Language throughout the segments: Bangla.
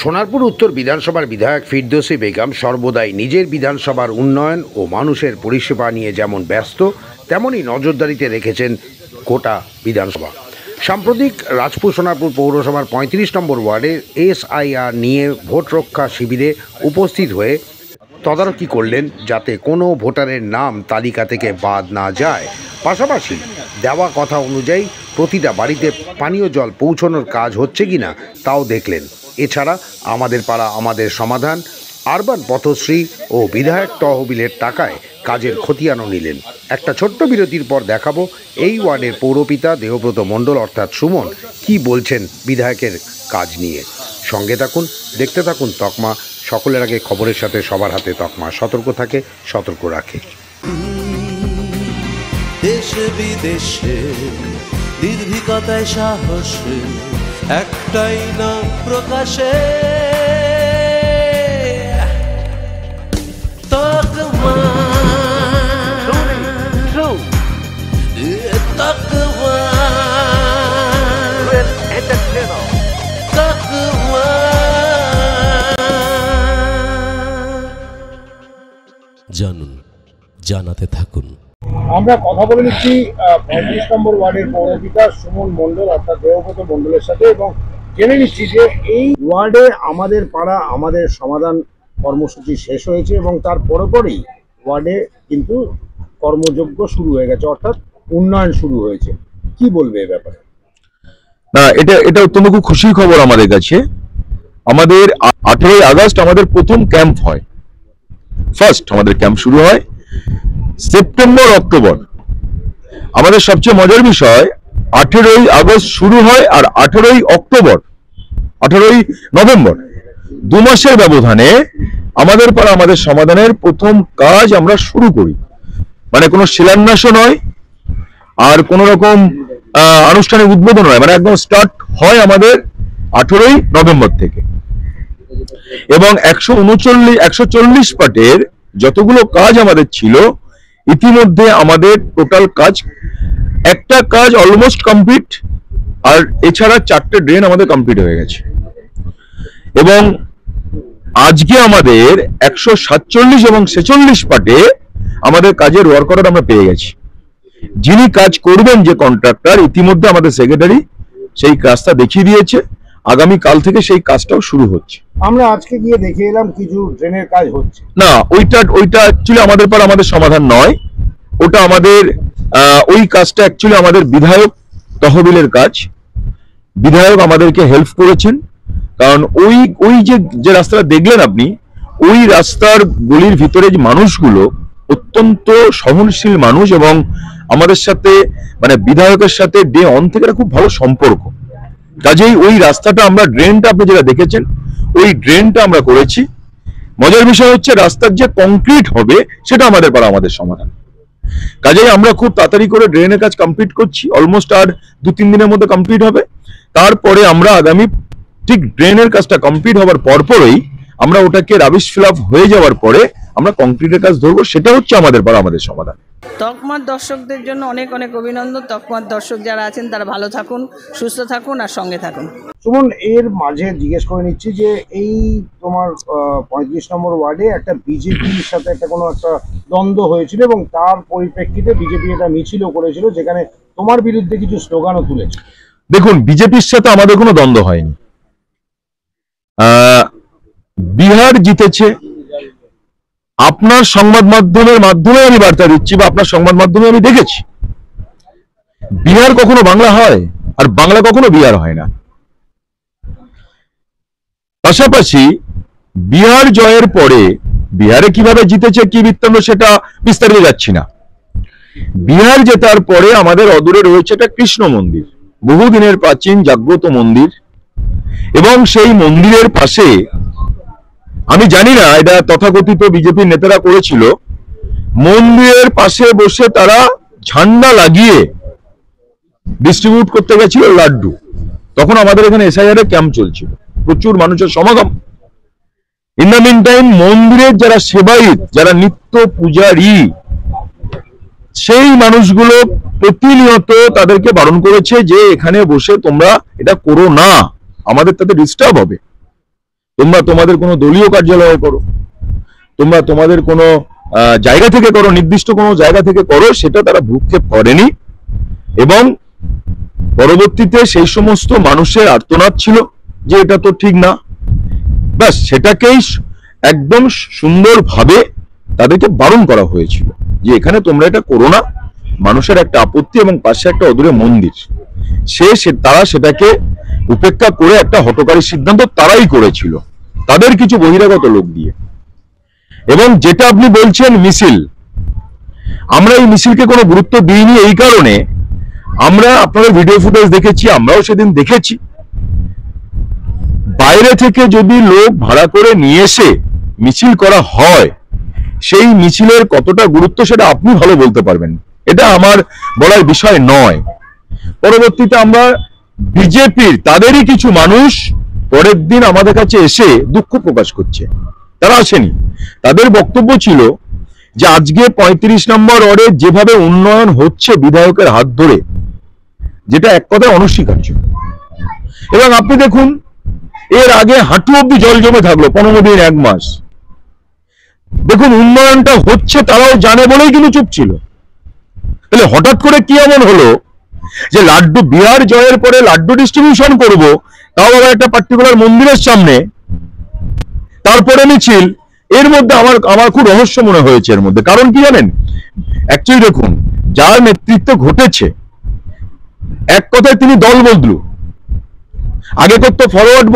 সোনারপুর উত্তর বিধানসভার বিধায়ক ফিরদৌসী বেগম সর্বদাই নিজের বিধানসভার উন্নয়ন ও মানুষের পরিষেবা নিয়ে যেমন ব্যস্ত, তেমনই নজরদারিতে রেখেছেন গোটা বিধানসভা। সাম্প্রতিক রাজপুর সোনারপুর পৌরসভার ৩৫ নম্বর ওয়ার্ডের SIR নিয়ে ভোট রক্ষা শিবিরে উপস্থিত হয়ে তদারকি করলেন, যাতে কোনো ভোটারের নাম তালিকা থেকে বাদ না যায়। পাশাপাশি দেওয়া কথা অনুযায়ী প্রতিটা বাড়িতে পানীয় জল পৌঁছানোর কাজ হচ্ছে কিনা তাও দেখলেন। এছাড়া আমাদের পাড়া আমাদের সমাধান, আরবান পথশ্রী ও বিধায়ক তহবিলের টাকায় কাজের খতিয়ানও নিলেন। একটা ছোট্ট বিরতির পর দেখাবো এই ওয়ার্ডের পৌরপিতা দেবব্রত মণ্ডল অর্থাৎ সুমন কি বলছেন বিধায়কের কাজ নিয়ে। সঙ্গে থাকুন, দেখতে থাকুন তকমা। সকলের আগে খবরের সাথে সবার হাতে তকমা। সতর্ক থাকে, সতর্ক রাখে। দেশে বিদেশে নির্ভীকতায় সাহসে একটাই নাম প্রকাশে, তকমা তকমা তকমা। জানুন, জানাতে থাকুন। আমরা কথা বলে নিচ্ছি ৩৫ নম্বর ওয়ার্ডের পৌরপিতা সুমন মণ্ডল অর্থাৎ দেবব্রত মণ্ডলের সাথে, এবং জেনে নিচ্ছি যে এই ওয়ার্ডে আমাদের পাড়া আমাদের সমাধান কর্মসূচি শেষ হয়েছে এবং তার পরপরই ওয়ার্ডে কিন্তু কর্মযজ্ঞ শুরু হয়ে গেছে, অর্থাৎ উন্নয়ন শুরু হয়েছে। কি বলবে এ ব্যাপারে? না, এটা অত্যন্ত খুব খুশির খবর আমাদের কাছে। আমাদের 18ই আগস্ট আমাদের প্রথম ক্যাম্প হয়, ফার্স্ট আমাদের ক্যাম্প শুরু হয়। সেপ্টেম্বর অক্টোবর আমাদের সবচেয়ে মজার বিষয়, 18ই আগস্ট শুরু হয় আর 18ই নভেম্বর 2 মাসের ব্যবধানে আমাদের পাড়া আমাদের সমাধানের প্রথম কাজ আমরা শুরু করি। মানে কোনো শিলান্যাসও নয় আর কোন রকম আনুষ্ঠানিক উদ্বোধন নয়, মানে একদম স্টার্ট হয় আমাদের 18ই নভেম্বর থেকে। এবং 140 পাটের যতগুলো কাজ আমাদের ছিল ইতিমধ্যে আমাদের টোটাল কাজ, একটা কাজ অলমোস্ট কমপ্লিট, আর এছাড়া 4টে ড্রেন আমাদের কমপ্লিট হয়ে গেছে। এবং আজকে আমাদের 147 এবং 46 পাটে আমাদের কাজের ওয়ার্ক অর্ডার আমরা পেয়ে গেছি। যিনি কাজ করবেন, যে কন্ট্রাক্টর, ইতিমধ্যে আমাদের সেক্রেটারি সেই কাজটা দেখিয়ে দিয়েছে। আগামী কাল থেকে সেই কাজটাও শুরু হচ্ছে। আমরা আজকে গিয়ে দেখে এলাম কিছু ড্রেনের কাজ হচ্ছে। না, ওইটা অ্যাকচুয়ালি আমাদের পাড়া আমাদের সমাধান নয়, ওটা আমাদের ওই কাজটা অ্যাকচুয়ালি আমাদের বিধায়ক তহবিলের কাজ। বিধায়ক আমাদেরকে হেল্প করেছেন, কারণ ওই যে রাস্তাটা দেখলেন আপনি, ওই রাস্তার গলির ভিতরে যে মানুষগুলো অত্যন্ত সহনশীল মানুষ, এবং আমাদের সাথে মানে বিধায়কের সাথে ডে অন থেকে খুব ভালো সম্পর্ক। কাজেই ওই রাস্তাটা আমরা, ড্রেনটা আপনি যেটা দেখেছেন, ওই ড্রেনটা আমরা করেছি। মজার বিষয় হচ্ছে রাস্তার যে কংক্রিট হবে সেটা আমাদের পাড়া আমাদের সমাধান। কাজেই আমরা খুব তাড়াতাড়ি করে ড্রেনের কাজ কমপ্লিট করছি, অলমোস্ট আর 2-3 দিনের মধ্যে কমপ্লিট হবে। তারপরে আমরা আগামী ঠিক ড্রেনের কাজটা কমপ্লিট হওয়ার পরপরই আমরা ওটাকে রাবিশ ফিল আপ হয়ে যাওয়ার পরে আমরা কংক্রিটের কাজ ধরবো। সেটা হচ্ছে আমাদের পাড়া আমাদের সমাধান। তকমার দর্শকদের জন্য অনেক অনেক অভিনন্দন। তকমার দর্শক যারা আছেন তারা ভালো থাকুন, সুস্থ থাকুন আর সঙ্গে থাকুন। সুমন, এর মাঝে জিজ্ঞেস করে নিচ্ছি যে এই তোমার 35 নম্বর ওয়ার্ডে একটা বিজেপির সাথে একটা কোনো একটা দ্বন্দ্ব হয়েছিল এবং তার পরিপ্রেক্ষিতে বিজেপি একটা মিছিলও করেছিল, যেখানে তোমার বিরুদ্ধে কিছু স্লোগানও তুলেছে। দেখুন, বিজেপির সাথে আমাদের কোনো দ্বন্দ্ব হয়নি। বিহার জিতেছে, আপনার সংবাদ মাধ্যমের মাধ্যমে আমি বার্তা দিচ্ছি, বা আপনার সংবাদ মাধ্যমে আমি দেখেছি, বিহার কখনো বাংলা হয় আর বাংলা কখনো বিহার হয় না। পাশাপাশি বিহার জয়ের পরে বিহারে কিভাবে জিতেছে, কি বৃত্তান্ত, সেটা বিস্তারিত যাচ্ছি না। বিহার জেতার পরে আমাদের অদূরে রয়েছে একটা কৃষ্ণ মন্দির, বহুদিনের প্রাচীন জাগ্রত মন্দির, এবং সেই মন্দিরের পাশে, আমি জানি না এটা তথাকথিত বিজেপির নেতারা করেছিল, মন্দিরের পাশে বসে তারা ঝান্ডা লাগিয়ে ডিস্ট্রিবিউট করতে গেছিল লাড্ডু। তখন আমাদের এখানে SIR এর ক্যাম্প চলছিল, প্রচুর মানুষের সমাগম। ইন দ্য মিন টাইম মন্দিরের যারা সেবায়িত, যারা নিত্য পূজারী, সেই মানুষগুলো প্রতিনিয়ত তাদেরকে বারণ করেছে যে এখানে বসে তোমরা এটা করো না, আমাদের তাতে ডিস্টার্ব হবে। তোমরা তোমাদের কোনো দলীয় কার্যালয়ে করো, তোমরা তোমাদের কোনো জায়গা থেকে করো, নির্দিষ্ট কোনো জায়গা থেকে করো, সেটা তারা ভ্রুক্ষেপ করেনি। এবং পরবর্তীতে সেই সমস্ত মানুষের আর্তনাদ ছিল যে এটা তো ঠিক না, ব্যাস সেটাকেই একদম সুন্দরভাবে তাদেরকে বারণ করা হয়েছিল যে এখানে তোমরা এটা করো না, মানুষের একটা আপত্তি এবং পাশে একটা অদূরে মন্দির, তারা সেটাকে উপেক্ষা করে একটা হঠকারী সিদ্ধান্ত তারাই করেছিল তাদের কিছু বহিরাগত লোক দিয়ে। এবং যেটা আপনি বলছেন মিছিল, আমরা এই মিছিলকে কোনো গুরুত্ব দিইনি এই কারণে, আমরা আপনাদের ভিডিও ফুটেজ দেখেছি, আমরাও সেদিন দেখেছি, বাইরে থেকে যদি লোক ভাড়া করে নিয়ে এসে মিছিল করা হয়, সেই মিছিলের কতটা গুরুত্ব সেটা আপনি ভালো বলতে পারবেন, এটা আমার বলার বিষয় নয়। পরবর্তীতে আমরা বিজেপির তাদেরই কিছু মানুষ পরের দিন আমাদের কাছে এসে দুঃখ প্রকাশ করছে, তারা আসেনি, তাদের বক্তব্য ছিল যে আজকে 35 নম্বর ওয়ার্ডে যেভাবে উন্নয়ন হচ্ছে বিধায়কের হাত ধরে, যেটা এক কথায় অনস্বীকার্য। এবং আপনি দেখুন, এর আগে হাঁটু অব্দি জল জমে থাকলো 15 দিন 1 মাস, দেখুন উন্নয়নটা হচ্ছে তারাও জানে বলেই কিন্তু চুপ ছিল। তাহলে হঠাৎ করে কি এমন হলো যে লাড্ডু, বিহার জয়ের পরে লাড্ডু ডিস্ট্রিবিউশন করব, তাও আবার একটা পার্টিকুলার মন্দিরের সামনে, তারপরে মিছিল? এর মধ্যে আমার খুব রহস্য মনে হয়েছে এর মধ্যে। কারণ কি জানেন, অ্যাকচুয়ালি দেখুন যার নেতৃত্ব ঘটেছে, এক কথায় তিনি দল বদলু। আগে করতো ফরওয়ার্ড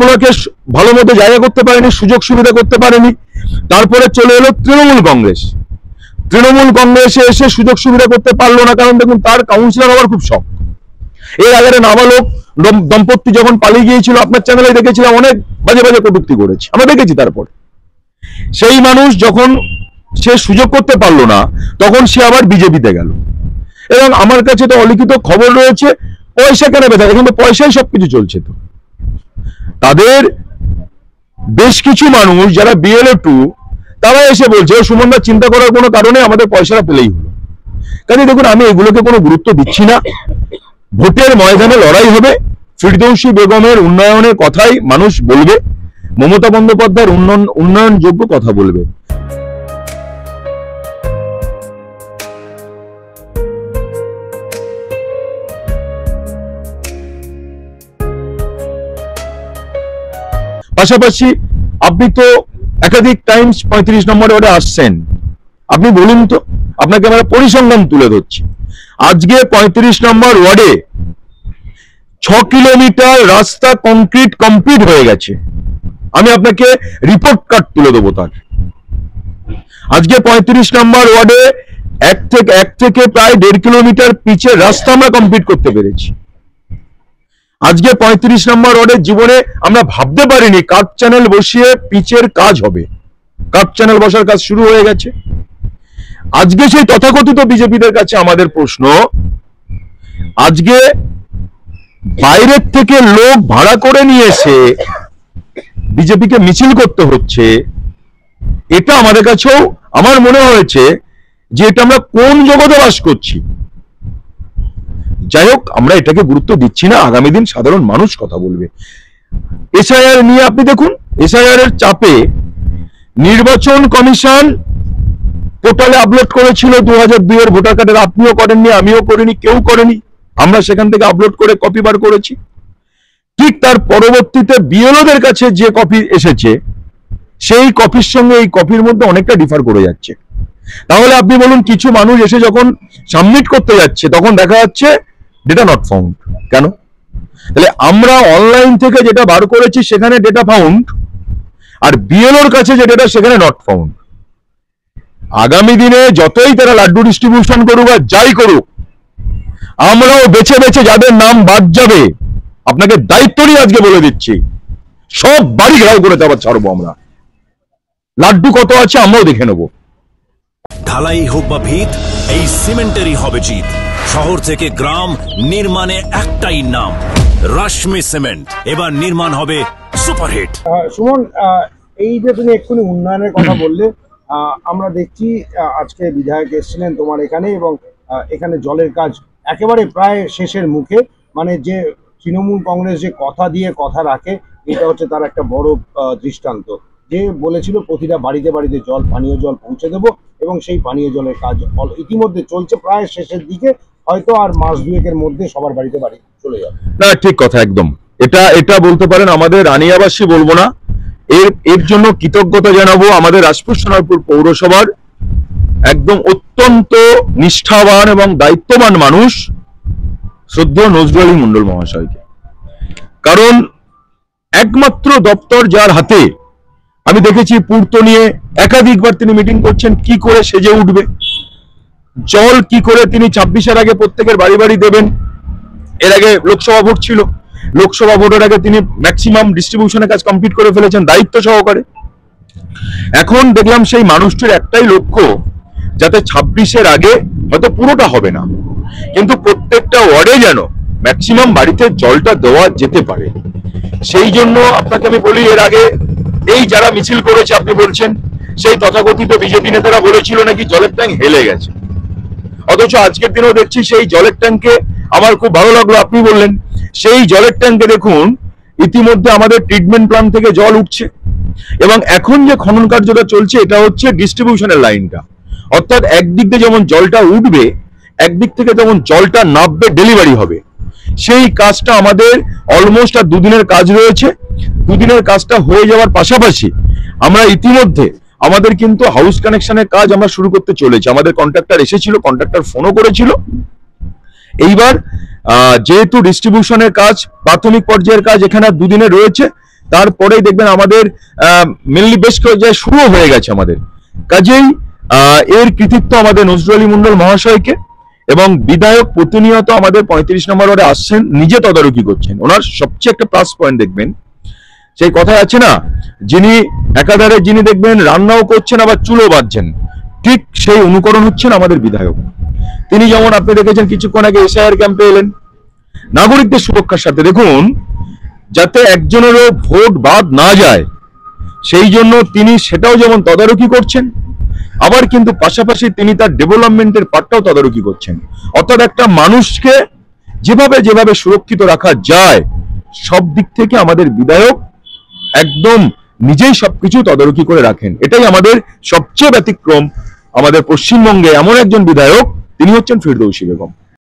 ব্লকে ভালো মতো জায়গা করতে পারেনি, সুযোগ সুবিধা করতে পারেনি, তারপরে চলে এলো তৃণমূল কংগ্রেসে এসে সুযোগ সুবিধা করতে পারলো না, কারণ দেখুন তার কাউন্সিলর হওয়ার খুব শখ। এর আগে নাবালক দম্পতি যখন পালিয়ে গিয়েছিল, আপনার চ্যানেলে দেখেছিলাম, অনেক বাজে বাজে কটূক্তি করেছে, আমরা দেখেছি। তারপর সেই মানুষ যখন সে সুযোগ করতে পারলো না, তখন সে আবার বিজেপিতে গেল। এবং আমার কাছে তো অলিখিত খবর রয়েছে, পয়সা কেন বেঁধে, এখন তো পয়সায় সবকিছু চলছে। তো তাদের বেশ কিছু মানুষ যারা BLO2, তারা এসে বলছে সুমনদা চিন্তা করার কোনো কারণে আমাদের পয়সাটা পেলেই হলো। কাজে দেখুন, আমি এগুলোকে কোনো গুরুত্ব দিচ্ছি না। ভোটের ময়দানে লড়াই হবে, ফিরদৌসী বেগমের উন্নয়নের কথাই মানুষ বলবে, মমতা বন্দ্যোপাধ্যায়ের উন্নয়নযোগ্য কথা বলবে। পাশাপাশি আপনি তো একাধিক টাইমস 35 নম্বর ওয়ার্ডে আসছেন, আপনি বলুন তো, আপনাকে আমরা পরিসংখ্যান তুলে ধরছি। আজকে 35 নম্বর ওয়ার্ডে 6 কিলোমিটার রাস্তা কমপ্লিট হয়ে গেছে। আমি আপনাকে রিপোর্ট কার্ড তুলে দেবো তার। আজকে 35 নম্বর ওয়ার্ডে এক থেকে প্রায় 1.5 কিলোমিটার পিচের রাস্তা আমরা কমপ্লিট করতে পেরেছি। আজকে 35 নম্বর ওয়ার্ডের জীবনে আমরা ভাবতে পারিনি কার্ভ চ্যানেল বসিয়ে পিচের কাজ হবে। কার্ভ চ্যানেল বসার কাজ শুরু হয়ে গেছে। আজকে সেই তথাকথিত বিজেপিদের কাছে আমাদের প্রশ্ন, আজকে বাইরের থেকে লোক ভাড়া করে নিয়ে এসে বিজেপিকে মিছিল করতে হচ্ছে, এটা আমাদের কাছেও আমার মনে হয়েছে যে এটা আমরা কোন জগতে বাস করছি। যাই হোক, আমরা এটাকে গুরুত্ব দিচ্ছি না, আগামী দিন সাধারণ মানুষ কথা বলবে। SIR নিয়ে আপনি দেখুন, SIR এর চাপে নির্বাচন কমিশন পোর্টালে আপলোড করেছিল 2002 এর ভোটার কার্ডের, আপনিও করেননি, আমিও করিনি, কেউ করেনি, আমরা সেখান থেকে আপলোড করে কপি বার করেছি। ঠিক তার পরবর্তীতে BLOদের কাছে যে কপি এসেছে, সেই কপির সঙ্গে এই কপির মধ্যে অনেকটা ডিফার করে যাচ্ছে। তাহলে আপনি বলুন, কিছু মানুষ এসে যখন সাবমিট করতে যাচ্ছে তখন দেখা যাচ্ছে ডেটা নট ফাউন্ড। কেন? তাহলে আমরা অনলাইন থেকে যেটা বার করেছি সেখানে ডেটা ফাউন্ড, আর BLOর কাছে যে ডেটা সেখানে নট ফাউন্ড। আগামী দিনে যতই তারা লাড্ডু ডিস্ট্রিবিউশন করুক আর যাই করুক, আমরাও বেছে বেছে যাদের নাম বাদ যাবে, আপনাকে দায়িত্ব নিয়ে আজকে বলে দিচ্ছি, সব বাড়ি ঘেরাও করে আবার ছাড়বো আমরা। লাড্ডু কত আছে আমরাও দেখে নেবো। ঢালাই হোক বা ভিত, এই সিমেন্টেরই হবে জিত। শহর থেকে গ্রাম, নির্মাণে একটাই নাম, রাশমি সিমেন্ট। এবার নির্মাণ হবে সুপারহিট। সুমন, এই যে তুমি এক্ষুনি উন্নয়নের কথা বললে, আমরা দেখছি আজকে বিধায়ক এসেছিলেন তোমার এখানে, এবং এখানে জলের কাজ একেবারে প্রায় শেষের মুখে। মানে যে তৃণমূল কংগ্রেস যে কথা দিয়ে কথা রাখে, এটা হচ্ছে তার একটা বড় দৃষ্টান্ত, যে বলেছিল প্রতিটা বাড়িতে বাড়িতে জল, পানীয় জল পৌঁছে দেবো, এবং সেই পানীয় জলের কাজ ইতিমধ্যে চলছে, প্রায় শেষের দিকে, হয়তো আর মাস দুয়েকের মধ্যে সবার বাড়িতে বাড়ি চলে যাবে। না, ঠিক কথা, একদম। এটা বলতে পারেন আমাদের রানিয়াবাসী, বলবো না, এর জন্য কৃতজ্ঞতা জানাবো আমাদের রাজপুর সোনারপুর পৌরসভার একদম অত্যন্ত নিষ্ঠাবান এবং দায়িত্ববান মানুষ শ্রদ্ধেয় নজরুল আলী মন্ডল মহাশয়কে। কারণ একমাত্র দপ্তর যার হাতে, আমি দেখেছি পূর্ত নিয়ে একাধিকবার তিনি মিটিং করছেন কি করে সেজে উঠবে, জল কি করে তিনি 26-এর আগে প্রত্যেকের বাড়ি বাড়ি দেবেন। এর আগে লোকসভা ভোট ছিল, লোকসভা ভোটের আগে তিনি ম্যাক্সিমাম ডিস্ট্রিবিউশনের কাজ কমপ্লিট করে ফেলেছেন দায়িত্ব সহকারে। এখন দেখলাম সেই মানুষটির একটাই লক্ষ্য, যাতে 26-এর আগে, হয়তো পুরোটা হবে না, কিন্তু প্রত্যেকটা ওয়ার্ডে যেন ম্যাক্সিমাম বাড়িতে জলটা দেওয়া যেতে পারে। সেই জন্য আপনাকে আমি বলি, এর আগে এই যারা মিছিল করেছে, আপনি বলছেন সেই তথাকথিত বিজেপি নেতারা বলেছিল নাকি জলের ট্যাঙ্ক হেলে গেছে, অথচ আজকের দিনেও দেখছি সেই জলের ট্যাঙ্কে, আমার খুব ভালো লাগলো আপনি বললেন, সেই জলের ট্যাঙ্কে দেখুন ইতিমধ্যে আমাদের ট্রিটমেন্ট প্ল্যান্ট থেকে জল উঠছে, এবং এখন যে খনন কার্যটা চলছে এটা হচ্ছে ডিস্ট্রিবিউশনের লাইনটা, অর্থাৎ একদিক দিয়ে যেমন জলটা উঠবে, একদিক থেকে যেমন জলটা নামবে, ডেলিভারি হবে। সেই কাজটা আমাদের অলমোস্ট আর দুদিনের কাজ রয়েছে। দুদিনের কাজটা হয়ে যাওয়ার পাশাপাশি আমরা ইতিমধ্যে আমাদের কিন্তু হাউস কানেকশনের কাজ আমরা শুরু করতে চলেছি। আমাদের কন্ট্রাক্টর এসেছিল, কন্ট্রাক্টর ফোনও করেছিল। এইবার যেহেতু ডিস্ট্রিবিউশনের কাজ, প্রাথমিক পর্যায়ের কাজ এখানে দুদিনে রয়েছে, তারপরেই দেখবেন আমাদের মেনলি বেশ পর্যায়ে শুরু হয়ে গেছে আমাদের। কাজেই এর কৃতিত্ব আমাদের নজরুল আলী মন্ডল মহাশয়কে, এবং বিধায়ক প্রতিনিয়ত আমাদের 35 নম্বর ওয়ার্ডে আসছেন, নিজে তদারকি করছেন। ওনার সবচেয়ে একটা প্লাস পয়েন্ট দেখবেন, সেই কথায় আছে না, যিনি একাধারে যিনি দেখবেন রান্নাও করছেন আবার চুলো বাঁধছেন, ঠিক সেই অনুকরণ হচ্ছেন আমাদের বিধায়ক। তিনি যেমন আপনি দেখেছেন কিছুক্ষণ আগে এসআইআর ক্যাম্পে এলেন নাগরিকদের সুরক্ষার সাথে, দেখুন যাতে একজনেরও ভোট বাদ না যায় সেই জন্য তিনি সেটাও যেমন তদারকি করছেন, আবার কিন্তু পাশাপাশি তিনি তার ডেভেলপমেন্টের পার্টটাও তদারকি করছেন। অর্থাৎ একটা মানুষকে যেভাবে যেভাবে সুরক্ষিত রাখা যায় সব দিক থেকে আমাদের বিধায়ক একদম নিজেই সবকিছু তদারকি করে রাখেন। এটাই আমাদের সবচেয়ে ব্যতিক্রম। আমাদের পশ্চিমবঙ্গে এমন একজন বিধায়ক, তিনি হচ্ছেন ফিরদৌসী বেগম।